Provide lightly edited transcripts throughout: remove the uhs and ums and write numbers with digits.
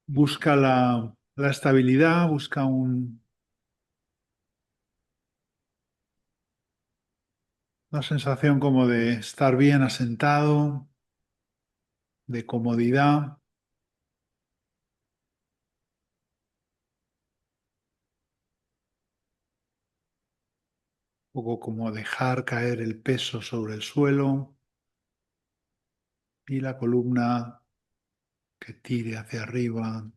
Busca la estabilidad, busca una sensación como de estar bien asentado, de comodidad, un poco como dejar caer el peso sobre el suelo y la columna que tire hacia arriba.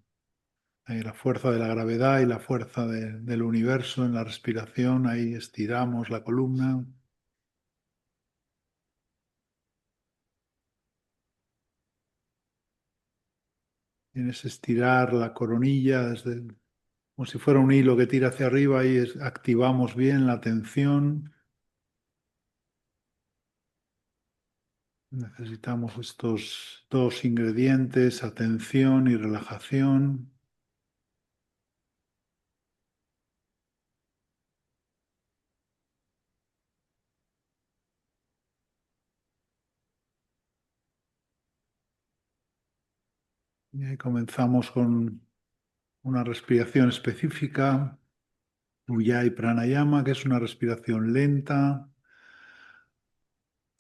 Hay la fuerza de la gravedad y la fuerza del universo en la respiración. Ahí estiramos la columna. Tienes estirar la coronilla como si fuera un hilo que tira hacia arriba y activamos bien la tensión. Necesitamos estos dos ingredientes, atención y relajación. Y ahí comenzamos con una respiración específica, Ujjayi Pranayama, que es una respiración lenta,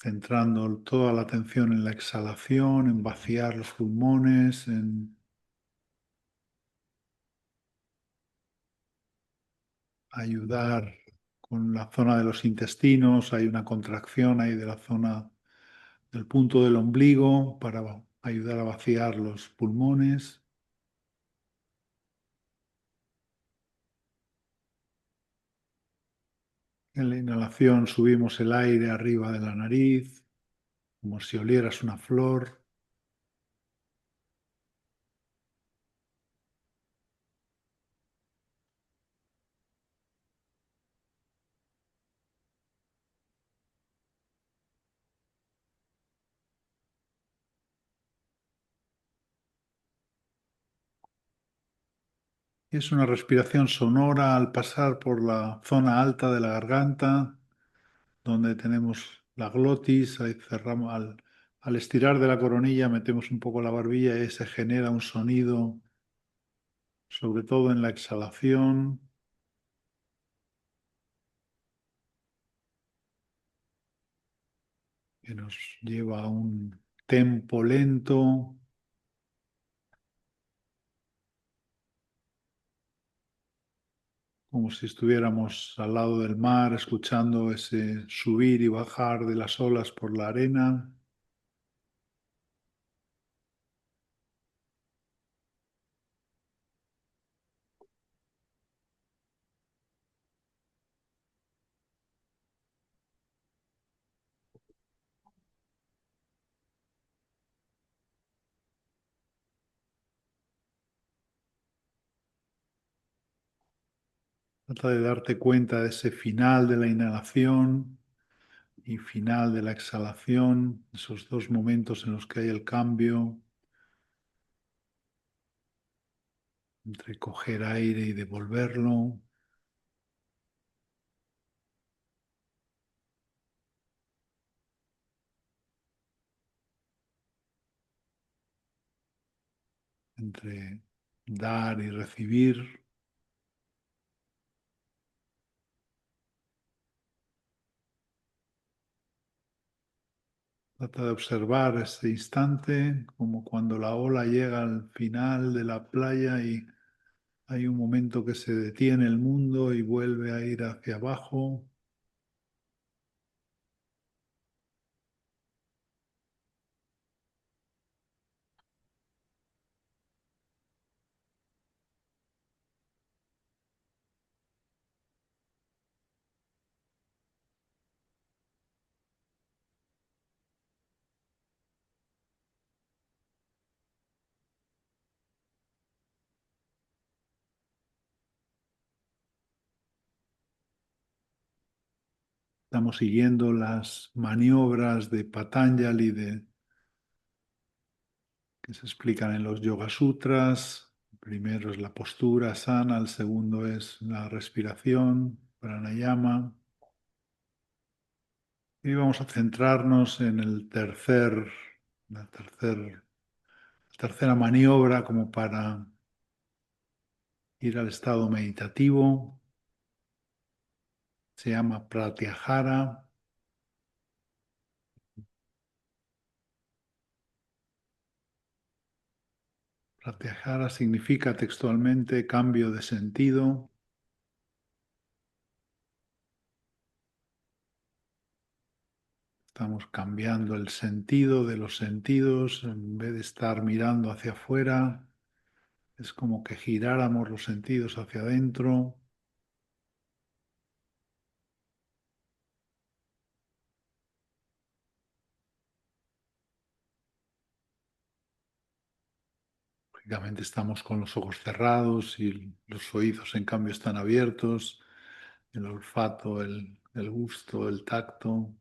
centrando toda la atención en la exhalación, en vaciar los pulmones, en ayudar con la zona de los intestinos. Hay una contracción ahí de la zona del punto del ombligo para ayudar a vaciar los pulmones. En la inhalación subimos el aire arriba de la nariz, como si olieras una flor. Es una respiración sonora al pasar por la zona alta de la garganta, donde tenemos la glotis. Ahí cerramos, al estirar de la coronilla metemos un poco la barbilla y se genera un sonido, sobre todo en la exhalación, que nos lleva a un tempo lento, como si estuviéramos al lado del mar, escuchando ese subir y bajar de las olas por la arena. Trata de darte cuenta de ese final de la inhalación y final de la exhalación, esos dos momentos en los que hay el cambio entre coger aire y devolverlo. Entre dar y recibir. Trata de observar ese instante como cuando la ola llega al final de la playa y hay un momento que se detiene el mundo y vuelve a ir hacia abajo. Estamos siguiendo las maniobras de Patanjali que se explican en los Yoga Sutras. El primero es la postura sana, el segundo es la respiración, pranayama. Y vamos a centrarnos en la tercera maniobra como para ir al estado meditativo. Se llama Pratyahara. Pratyahara significa textualmente cambio de sentido. Estamos cambiando el sentido de los sentidos. En vez de estar mirando hacia afuera, es como que giráramos los sentidos hacia adentro. Lógicamente estamos con los ojos cerrados y los oídos en cambio están abiertos. El olfato, el gusto, el tacto.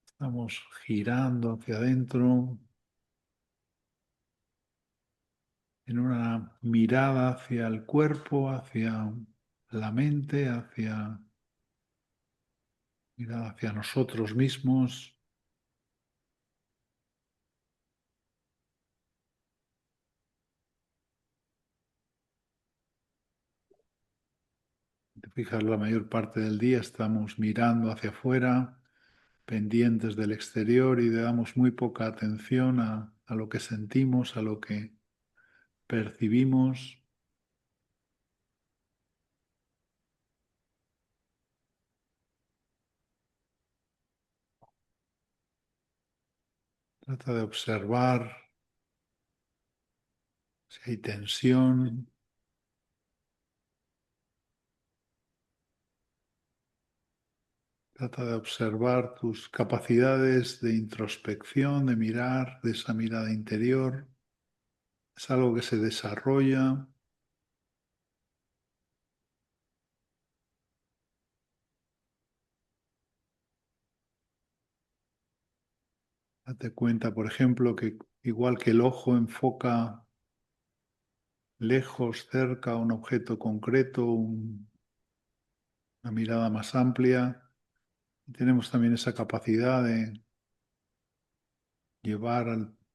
Estamos girando hacia adentro en una mirada hacia el cuerpo, hacia la mente, mirada hacia nosotros mismos. Te fijas, la mayor parte del día estamos mirando hacia afuera, pendientes del exterior y le damos muy poca atención a lo que sentimos, a lo que percibimos. Trata de observar si hay tensión. Trata de observar tus capacidades de introspección, de mirar, de esa mirada interior. Es algo que se desarrolla. Date cuenta, por ejemplo, que igual que el ojo enfoca lejos, cerca, un objeto concreto, una mirada más amplia, tenemos también esa capacidad de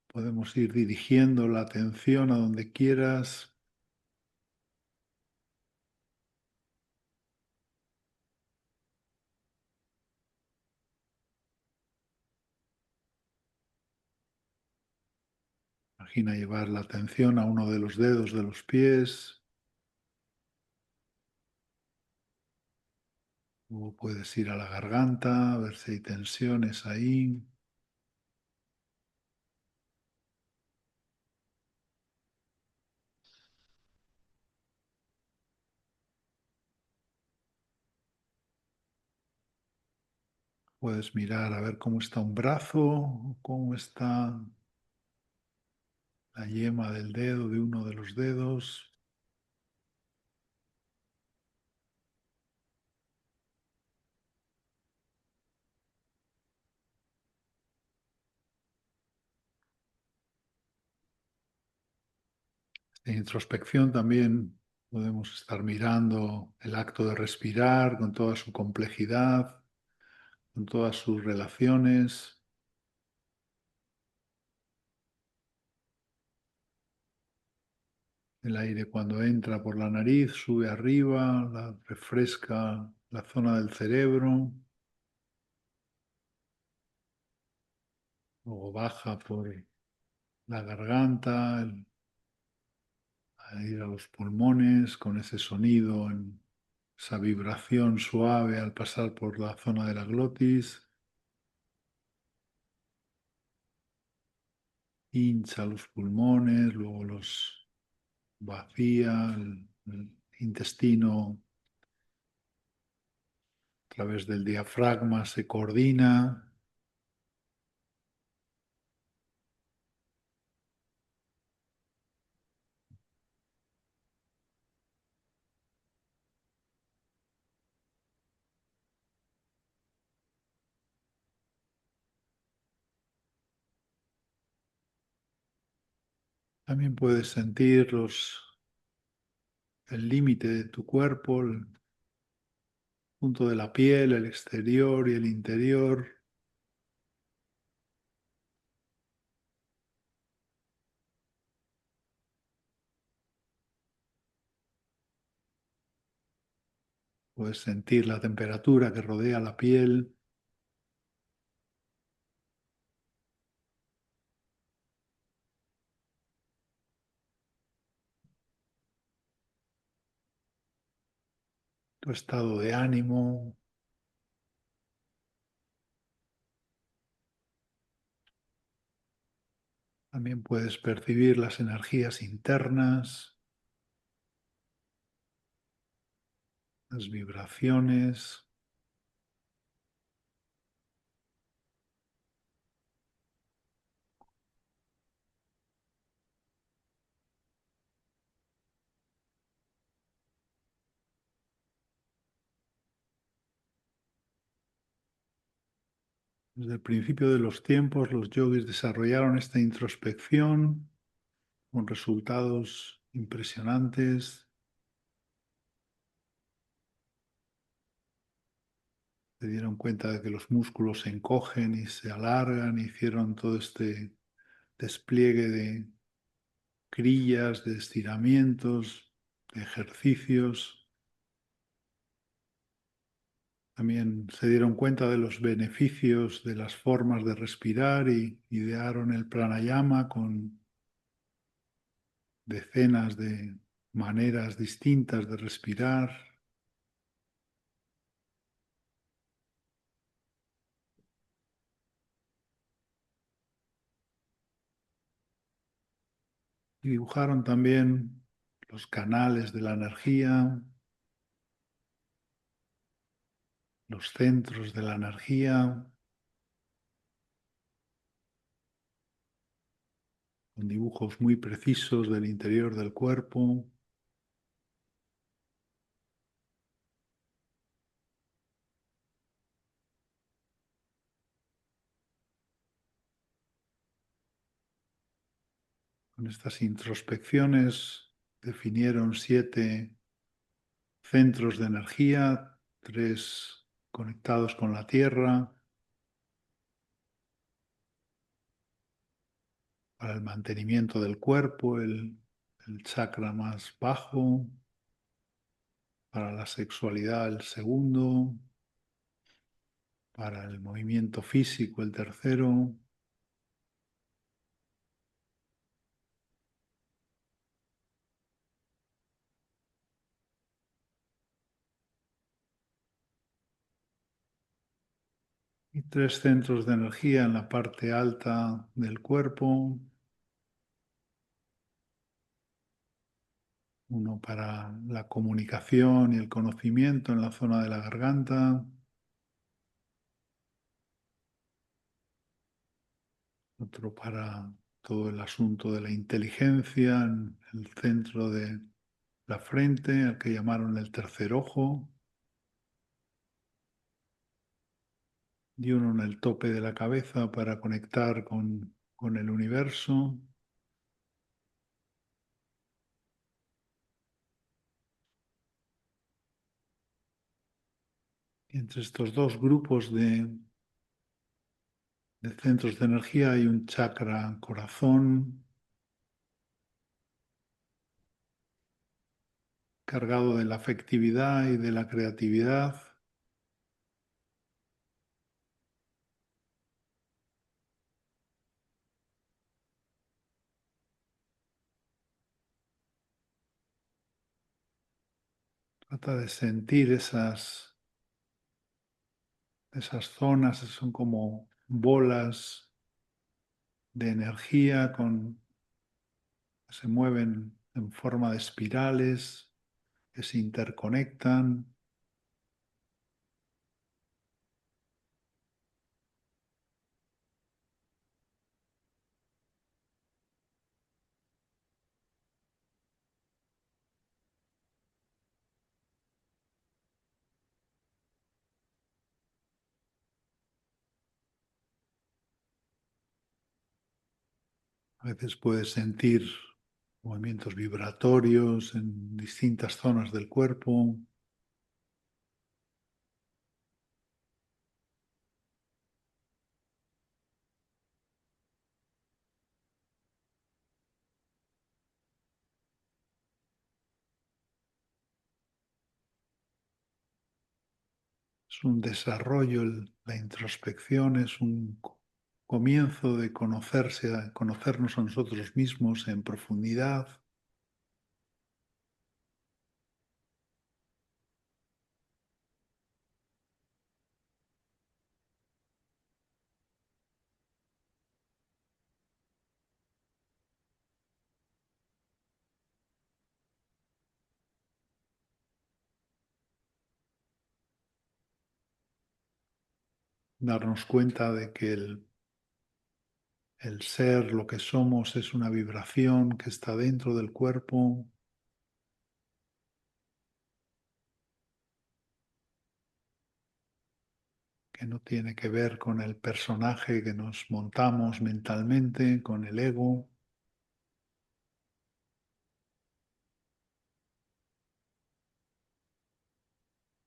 podemos ir dirigiendo la atención a donde quieras. Imagina llevar la atención a uno de los dedos de los pies, o puedes ir a la garganta, a ver si hay tensiones ahí. Puedes mirar a ver cómo está un brazo, cómo está la yema del dedo de uno de los dedos. En introspección también podemos estar mirando el acto de respirar con toda su complejidad, con todas sus relaciones. El aire cuando entra por la nariz sube arriba, refresca la zona del cerebro, luego baja por la garganta, a ir a los pulmones con ese sonido, esa vibración suave al pasar por la zona de la glotis. Hincha los pulmones, luego los vacía, el intestino a través del diafragma se coordina. También puedes sentir el límite de tu cuerpo, el punto de la piel, el exterior y el interior. Puedes sentir la temperatura que rodea la piel, tu estado de ánimo. También puedes percibir las energías internas, las vibraciones. Desde el principio de los tiempos, los yogis desarrollaron esta introspección con resultados impresionantes. Se dieron cuenta de que los músculos se encogen y se alargan, hicieron todo este despliegue de crillas, de estiramientos, de ejercicios. También se dieron cuenta de los beneficios de las formas de respirar y idearon el pranayama con decenas de maneras distintas de respirar. Y dibujaron también los canales de la energía, los centros de la energía, con dibujos muy precisos del interior del cuerpo. Con estas introspecciones definieron 7 centros de energía, 3 conectados con la tierra, para el mantenimiento del cuerpo, el chakra más bajo, para la sexualidad el segundo, para el movimiento físico el tercero, y 3 centros de energía en la parte alta del cuerpo, uno para la comunicación y el conocimiento en la zona de la garganta, otro para todo el asunto de la inteligencia en el centro de la frente, al que llamaron el tercer ojo, y uno en el tope de la cabeza para conectar con el universo. Y entre estos dos grupos de centros de energía hay un chakra corazón cargado de la afectividad y de la creatividad. Trata de sentir esas zonas, son como bolas de energía que se mueven en forma de espirales, que se interconectan. A veces puedes sentir movimientos vibratorios en distintas zonas del cuerpo. Es un desarrollo, la introspección es un comienzo de conocerse, conocernos a nosotros mismos en profundidad. Darnos cuenta de que el ser, lo que somos, es una vibración que está dentro del cuerpo, que no tiene que ver con el personaje que nos montamos mentalmente, con el ego,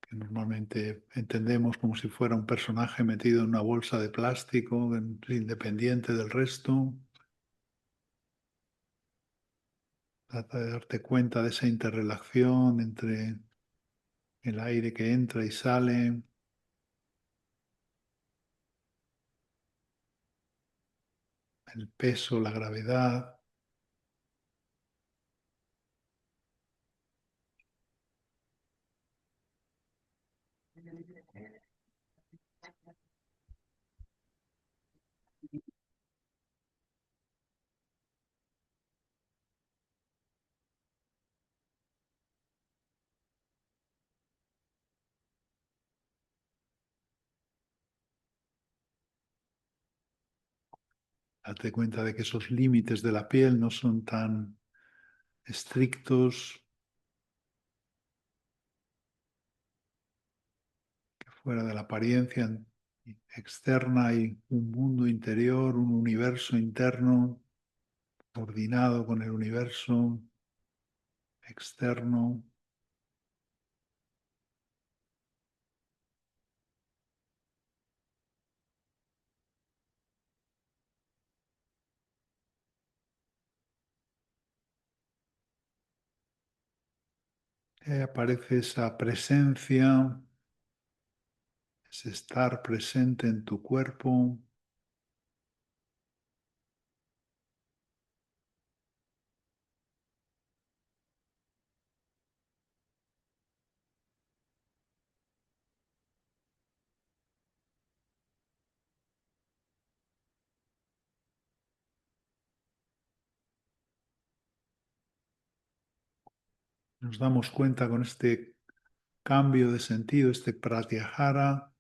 que normalmente entendemos como si fuera un personaje metido en una bolsa de plástico, independiente del resto. Trata de darte cuenta de esa interrelación entre el aire que entra y sale, el peso, la gravedad. Date cuenta de que esos límites de la piel no son tan estrictos, que fuera de la apariencia externa hay un mundo interior, un universo interno coordinado con el universo externo. Aparece esa presencia, ese estar presente en tu cuerpo. Nos damos cuenta con este cambio de sentido, este pratyahara,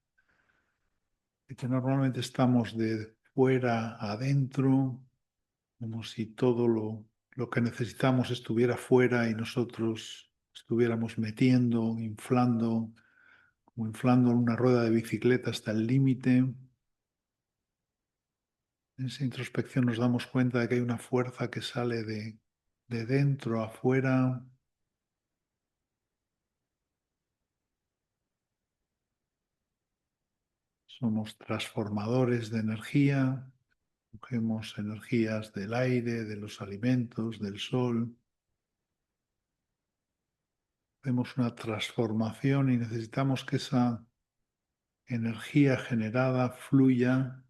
de que normalmente estamos de fuera a adentro, como si todo lo que necesitamos estuviera fuera y nosotros estuviéramos metiendo, inflando, como inflando una rueda de bicicleta hasta el límite. En esa introspección nos damos cuenta de que hay una fuerza que sale de dentro a afuera. Somos transformadores de energía, cogemos energías del aire, de los alimentos, del sol. Hacemos una transformación y necesitamos que esa energía generada fluya,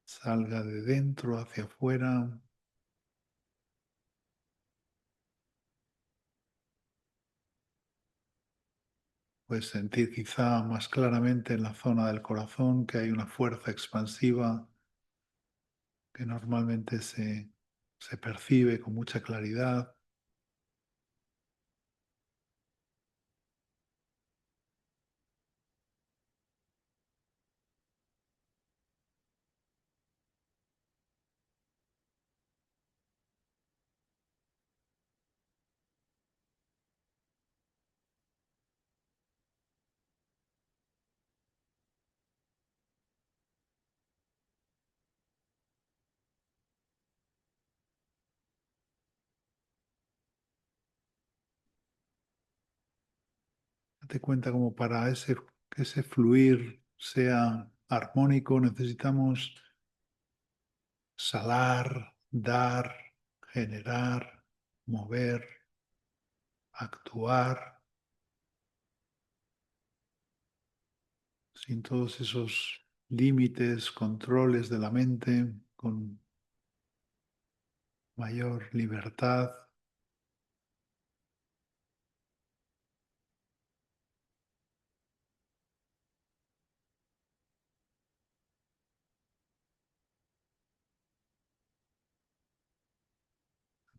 salga de dentro hacia afuera. Puedes sentir quizá más claramente en la zona del corazón que hay una fuerza expansiva que normalmente se percibe con mucha claridad. Date cuenta como para que ese fluir sea armónico necesitamos salar, dar, generar, mover. actuar sin todos esos límites, controles de la mente, con mayor libertad.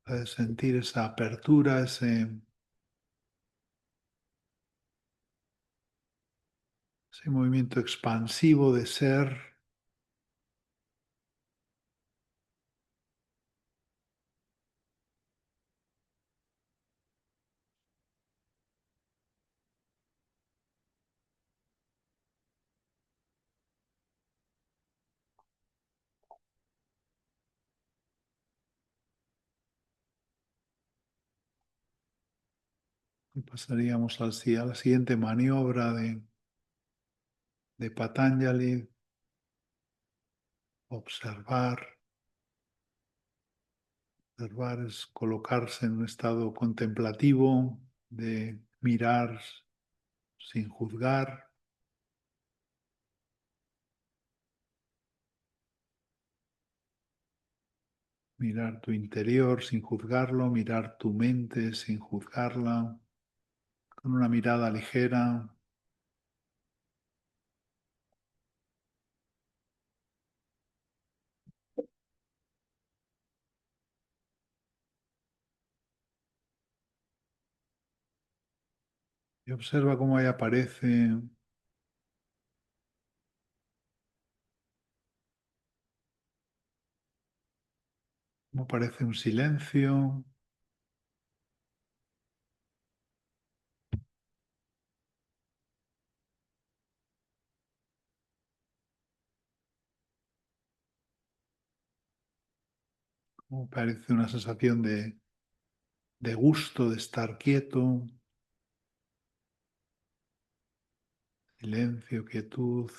Puedes sentir esa apertura, ese movimiento expansivo de ser. Y pasaríamos a la siguiente maniobra de Patanjali, observar. Observar es colocarse en un estado contemplativo, de mirar sin juzgar, mirar tu interior sin juzgarlo, mirar tu mente sin juzgarla, con una mirada ligera. Y observa cómo ahí cómo aparece un silencio, cómo aparece una sensación de gusto de estar quieto, silencio, quietud,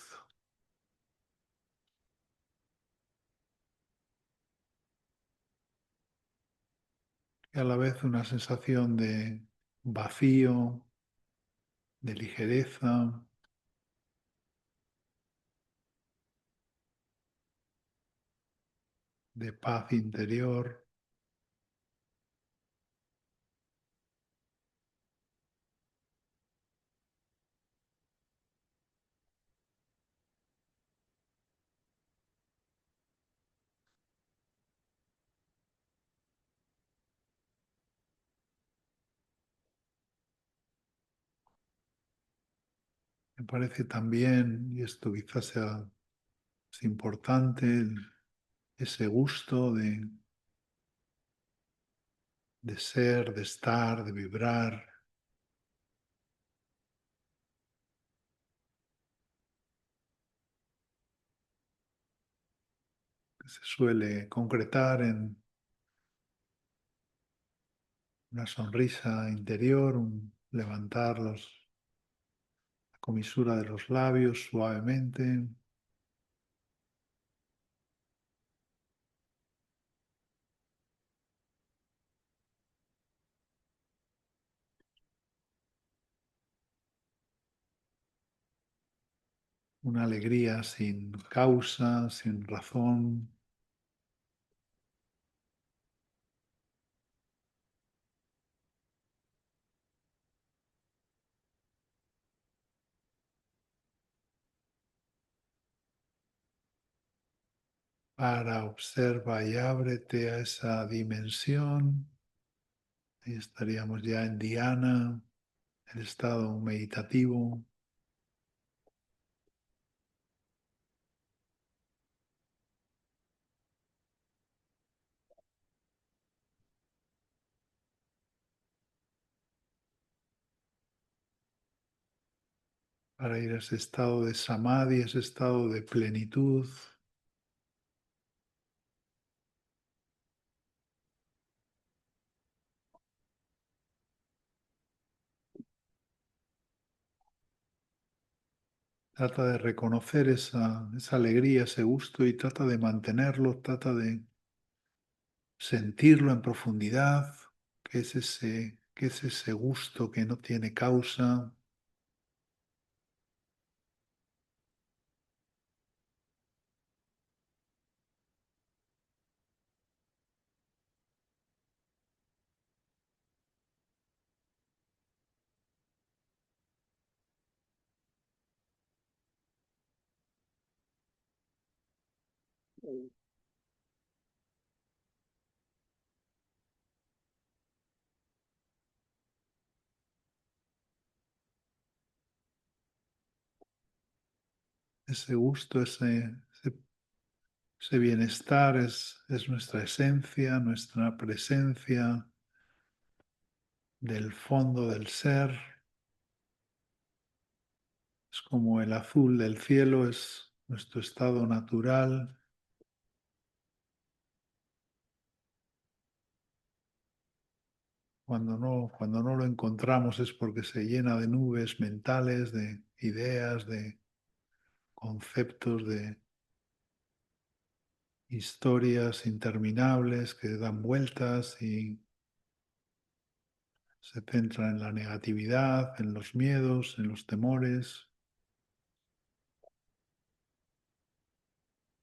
y a la vez una sensación de vacío, de ligereza, de paz interior. Me parece también, y esto quizás sea es importante, ese gusto de ser, de estar, de vibrar, que se suele concretar en una sonrisa interior, un levantar la comisura de los labios suavemente, una alegría sin causa, sin razón, para observa y ábrete a esa dimensión. Ahí estaríamos ya en dhyana, el estado meditativo, para ir a ese estado de samadhi, ese estado de plenitud. Trata de reconocer esa alegría, ese gusto y trata de mantenerlo, trata de sentirlo en profundidad, que es que es ese gusto que no tiene causa, ese gusto, ese bienestar es nuestra esencia, nuestra presencia del fondo del ser. Es como el azul del cielo, es nuestro estado natural. Cuando no lo encontramos es porque se llena de nubes mentales, de ideas, de conceptos, de historias interminables que dan vueltas y se centran en la negatividad, en los miedos, en los temores.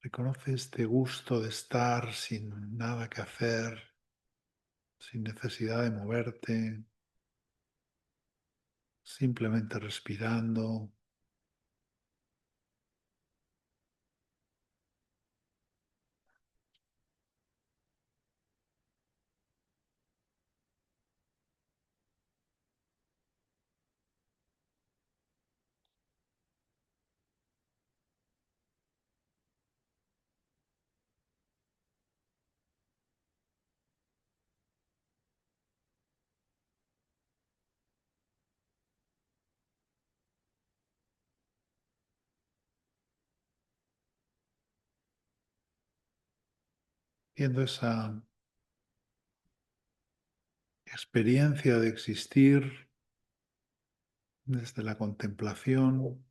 Reconoce este gusto de estar sin nada que hacer, sin necesidad de moverte, simplemente respirando, viendo esa experiencia de existir desde la contemplación,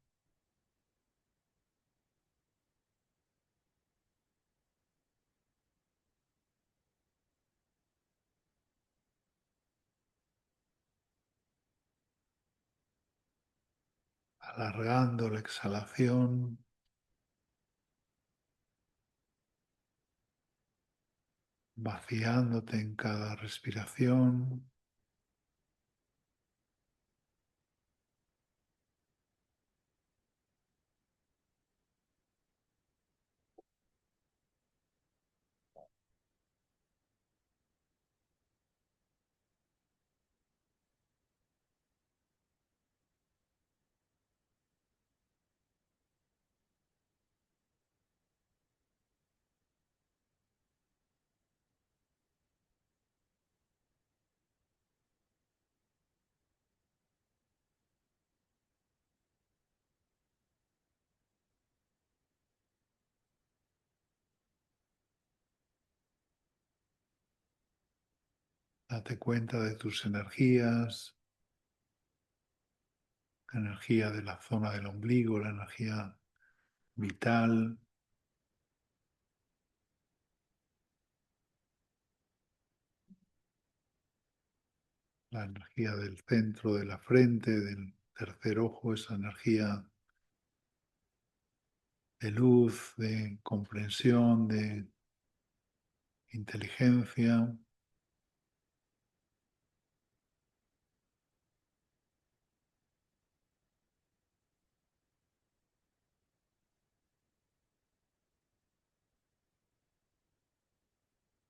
alargando la exhalación, vaciándote en cada respiración. Date cuenta de tus energías, la energía de la zona del ombligo, la energía vital, la energía del centro de la frente, del tercer ojo, esa energía de luz, de comprensión, de inteligencia,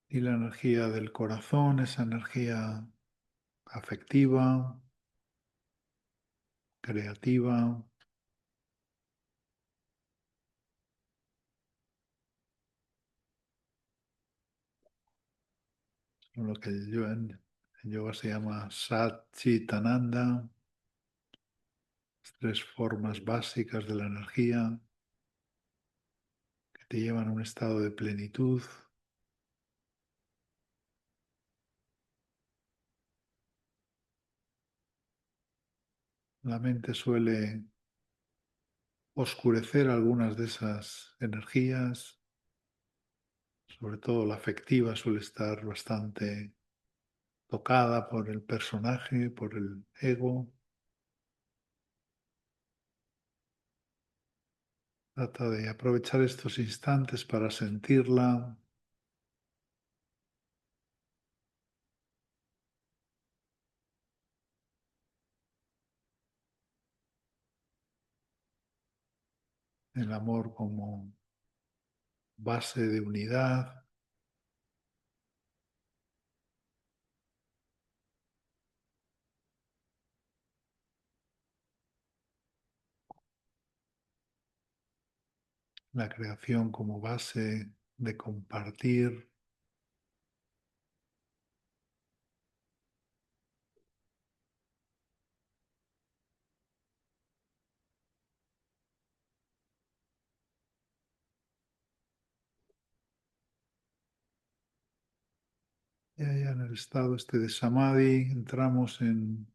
y la energía del corazón, esa energía afectiva, creativa, lo que en yoga se llama Satchitananda, tres formas básicas de la energía que te llevan a un estado de plenitud. La mente suele oscurecer algunas de esas energías, sobre todo la afectiva suele estar bastante tocada por el personaje, por el ego. Trata de aprovechar estos instantes para sentirla, el amor como base de unidad, la creación como base de compartir, y allá en el estado este de samadhi entramos en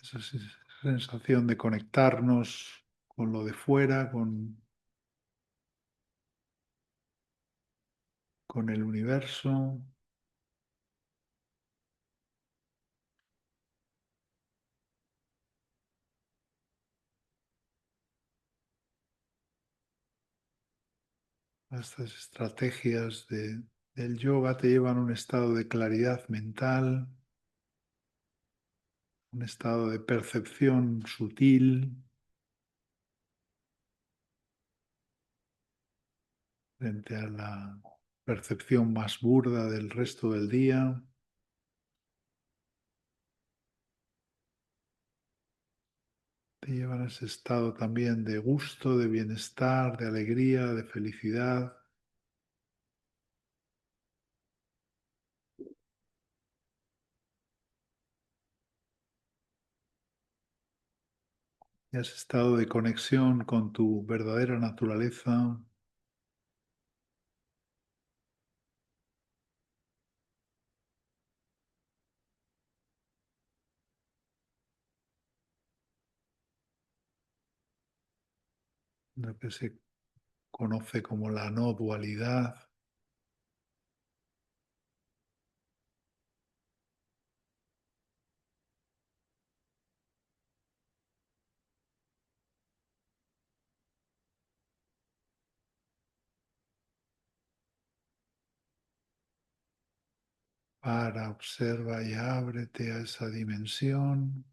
esa sensación de conectarnos con lo de fuera, con el universo, estas estrategias del yoga te llevan a un estado de claridad mental, un estado de percepción sutil frente a la percepción más burda del resto del día. Te llevan a ese estado también de gusto, de bienestar, de alegría, de felicidad. Y ese estado de conexión con tu verdadera naturaleza, lo que se conoce como la no dualidad, para, observa y ábrete a esa dimensión,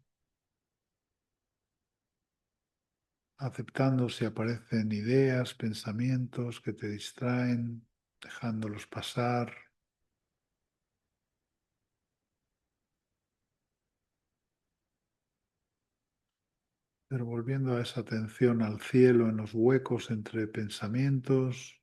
aceptando si aparecen ideas, pensamientos que te distraen, dejándolos pasar, pero volviendo a esa atención al cielo en los huecos entre pensamientos,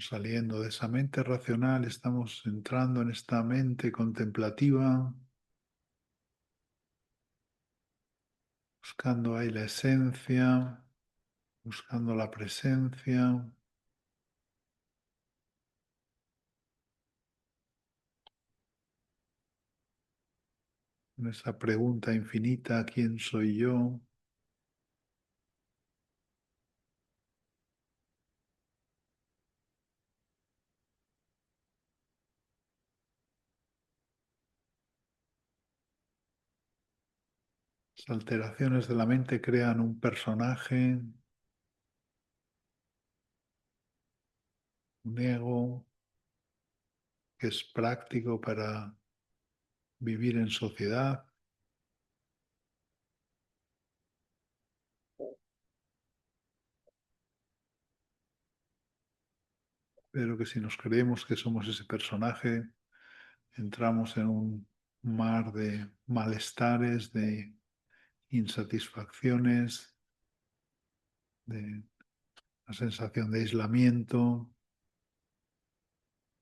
saliendo de esa mente racional, estamos entrando en esta mente contemplativa, buscando ahí la esencia, buscando la presencia, en esa pregunta infinita, ¿quién soy yo? Las alteraciones de la mente crean un personaje, un ego que es práctico para vivir en sociedad, pero que si nos creemos que somos ese personaje, entramos en un mar de malestares, de insatisfacciones, de la sensación de aislamiento,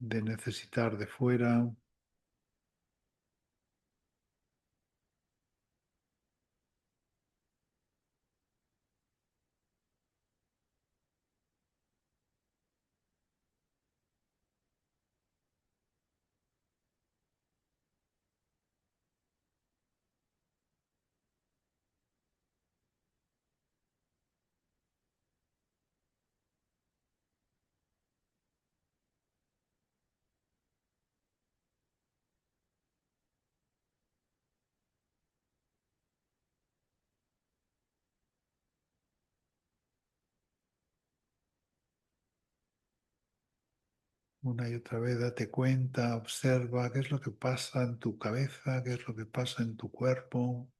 de necesitar de fuera. Una y otra vez date cuenta, observa qué es lo que pasa en tu cabeza, qué es lo que pasa en tu cuerpo.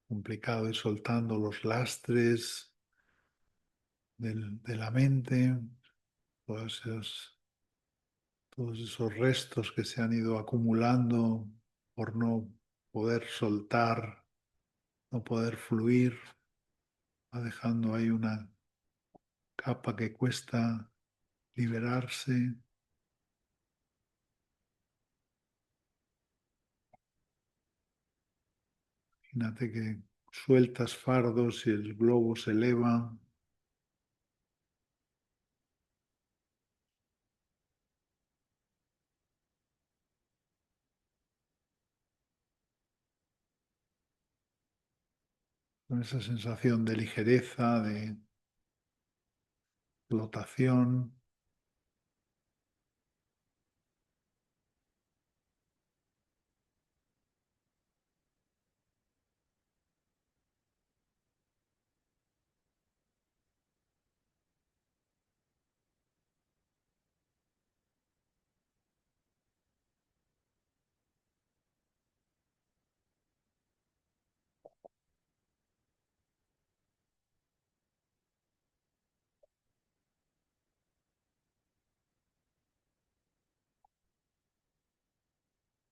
Complicado ir soltando los lastres de la mente, todos todos esos restos que se han ido acumulando por no poder soltar, no poder fluir, va dejando ahí una capa que cuesta liberarse. Imagínate que sueltas fardos y el globo se eleva. Con esa sensación de ligereza, de flotación.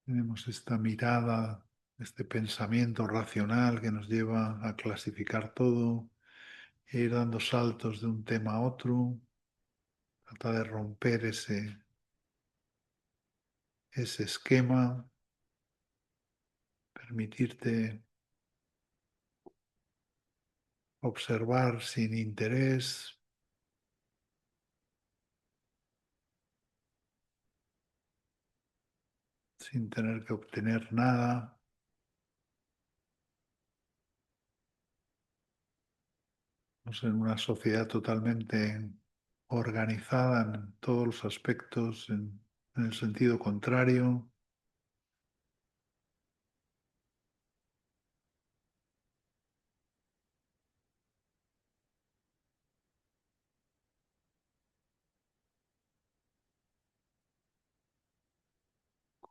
Tenemos esta mirada, este pensamiento racional que nos lleva a clasificar todo, e ir dando saltos de un tema a otro. Trata de romper ese esquema, permitirte observar sin interés, sin tener que obtener nada. Estamos en una sociedad totalmente organizada en todos los aspectos, en el sentido contrario,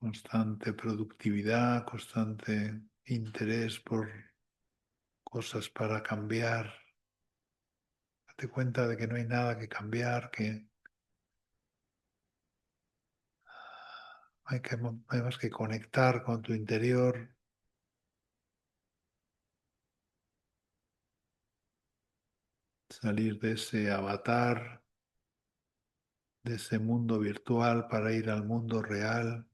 constante productividad, constante interés por cosas para cambiar. Date cuenta de que no hay nada que cambiar, que hay más que conectar con tu interior, salir de ese avatar, de ese mundo virtual para ir al mundo real,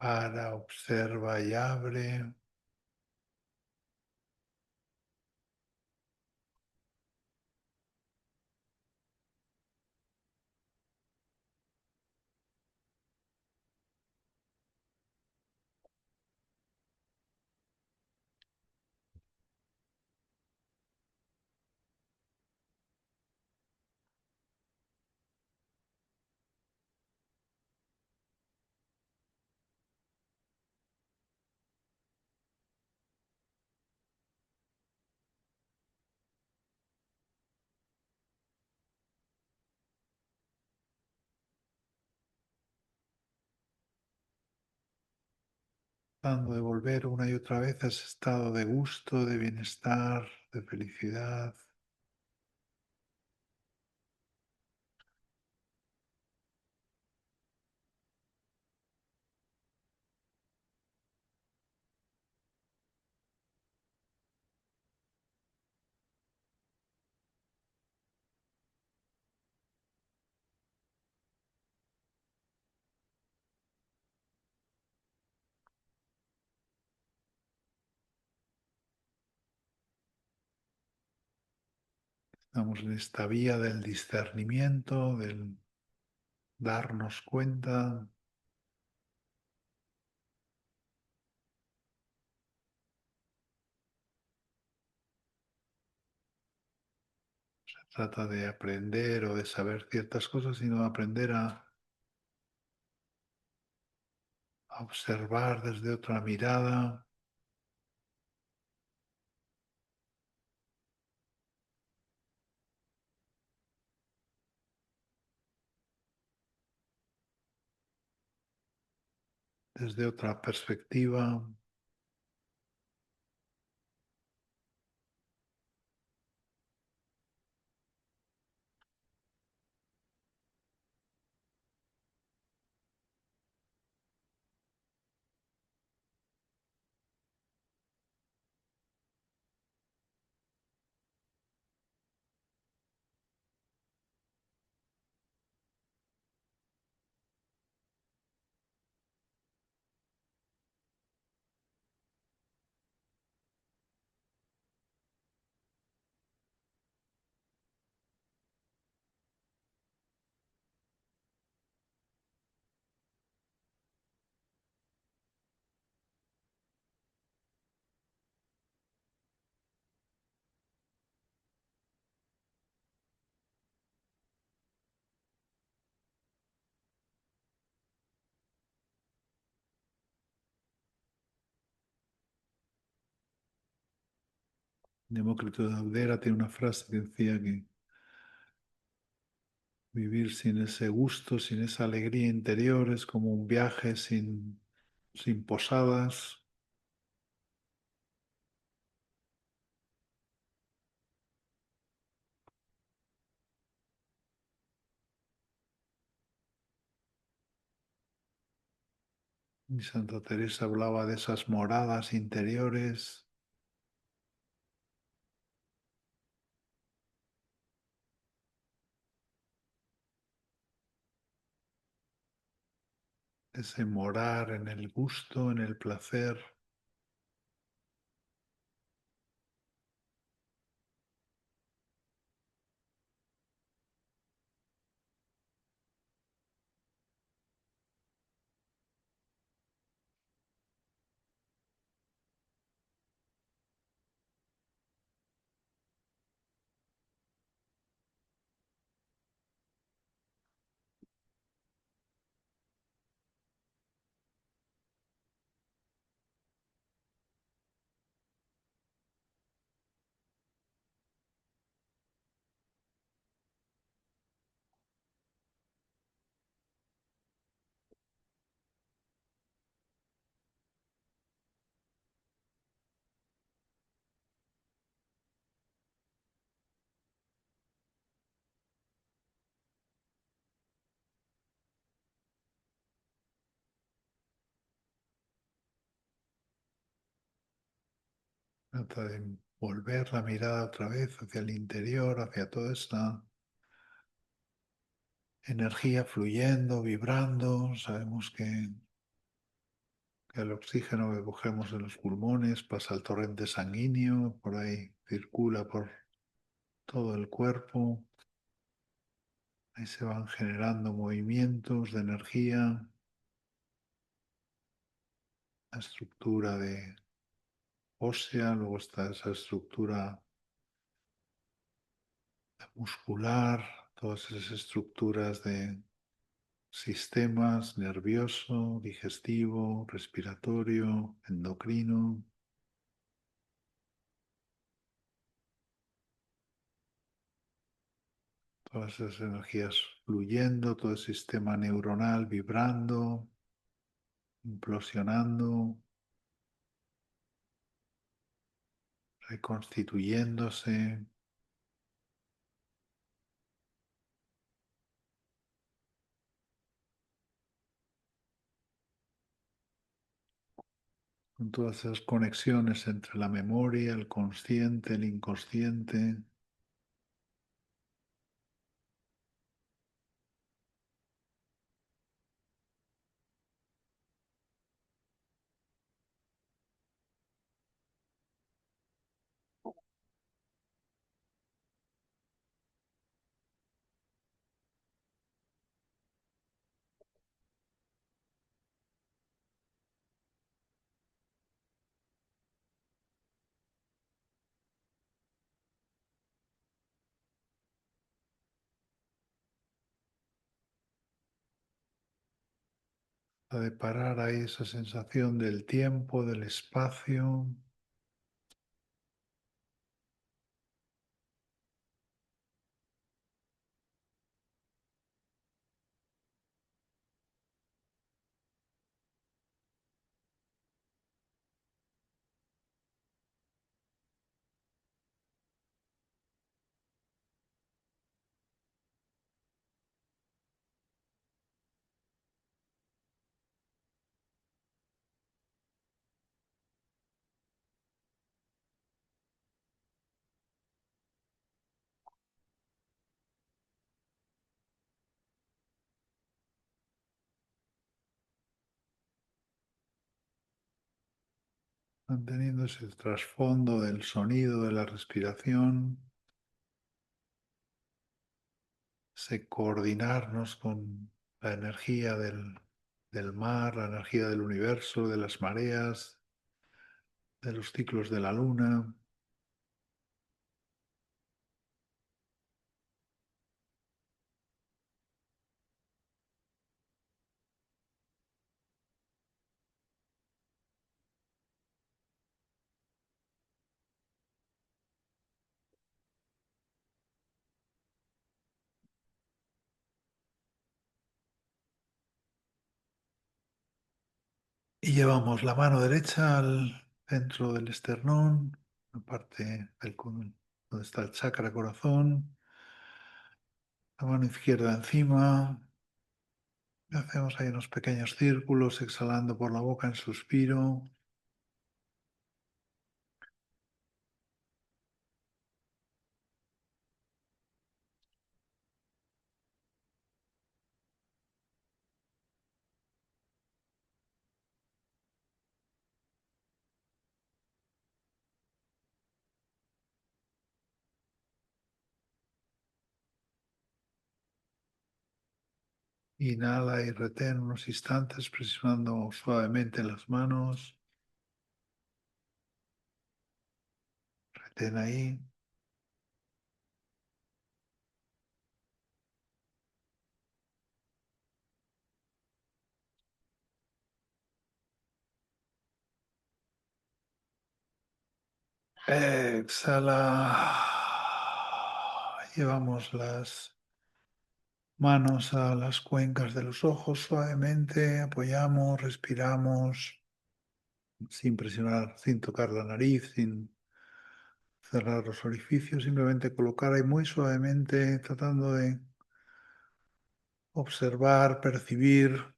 para, observa y abre. Tratando de volver una y otra vez a ese estado de gusto, de bienestar, de felicidad. Estamos en esta vía del discernimiento, del darnos cuenta. Trata de aprender o de saber ciertas cosas, sino de aprender a observar desde otra mirada, desde otra perspectiva. Demócrito de Abdera tiene una frase que decía que vivir sin ese gusto, sin esa alegría interior, es como un viaje sin posadas. Y Santa Teresa hablaba de esas moradas interiores, ese morar en el gusto, en el placer, trata de volver la mirada otra vez hacia el interior, hacia toda esta energía fluyendo, vibrando. Sabemos que el oxígeno que cogemos en los pulmones pasa al torrente sanguíneo, por ahí circula por todo el cuerpo. Ahí se van generando movimientos de energía, la estructura de ósea, luego está esa estructura muscular, todas esas estructuras de sistemas nervioso, digestivo, respiratorio, endocrino, todas esas energías fluyendo, todo el sistema neuronal vibrando, implosionando. reconstituyéndose, con todas esas conexiones entre la memoria, el consciente, el inconsciente. De parar ahí esa sensación del tiempo, del espacio, manteniendo ese trasfondo del sonido, de la respiración, ese coordinarnos con la energía del mar, la energía del universo, de las mareas, de los ciclos de la luna. Y llevamos la mano derecha al centro del esternón, la parte donde está el chakra corazón, la mano izquierda encima. Y hacemos ahí unos pequeños círculos, exhalando por la boca en suspiro. Inhala y retén unos instantes presionando suavemente las manos. Retén ahí. Exhala. Llevamos las manos a las cuencas de los ojos suavemente. Apoyamos, respiramos sin presionar, sin tocar la nariz, sin cerrar los orificios. Simplemente colocar ahí muy suavemente, tratando de observar, percibir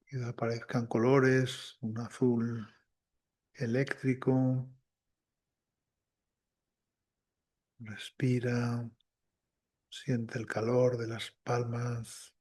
que aparezcan colores, un azul eléctrico. Respira, siente el calor de las palmas.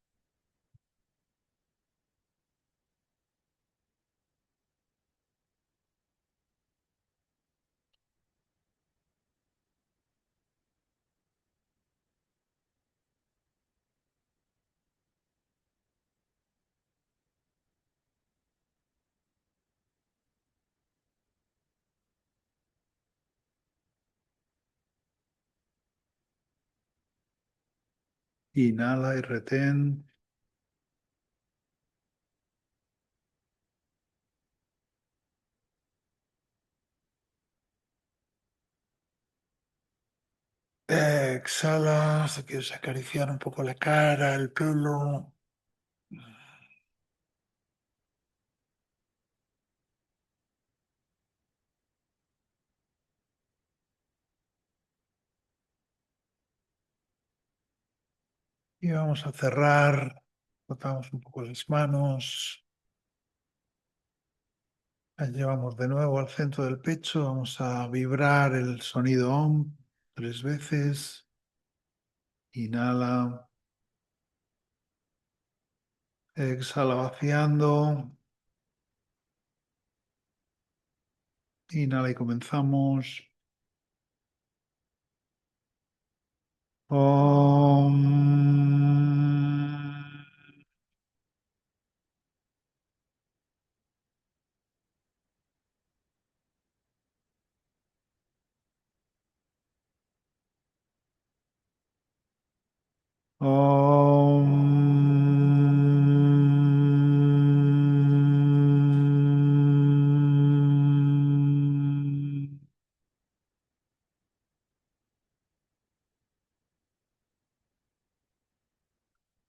Inhala y retén. Exhala, si quieres acariciar un poco la cara, el pelo. Y vamos a cerrar, frotamos un poco las manos, las llevamos de nuevo al centro del pecho, vamos a vibrar el sonido OM 3 veces. Inhala, exhala vaciando, inhala y comenzamos. Om. Om.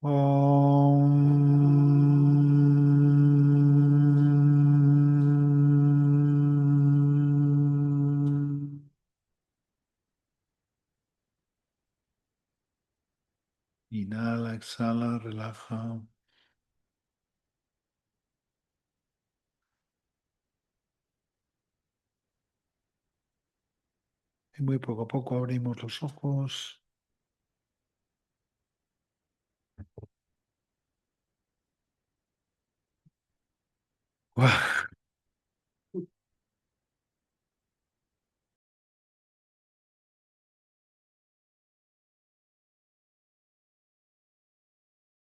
Om. Inhala, exhala, relaja. Y muy poco a poco abrimos los ojos.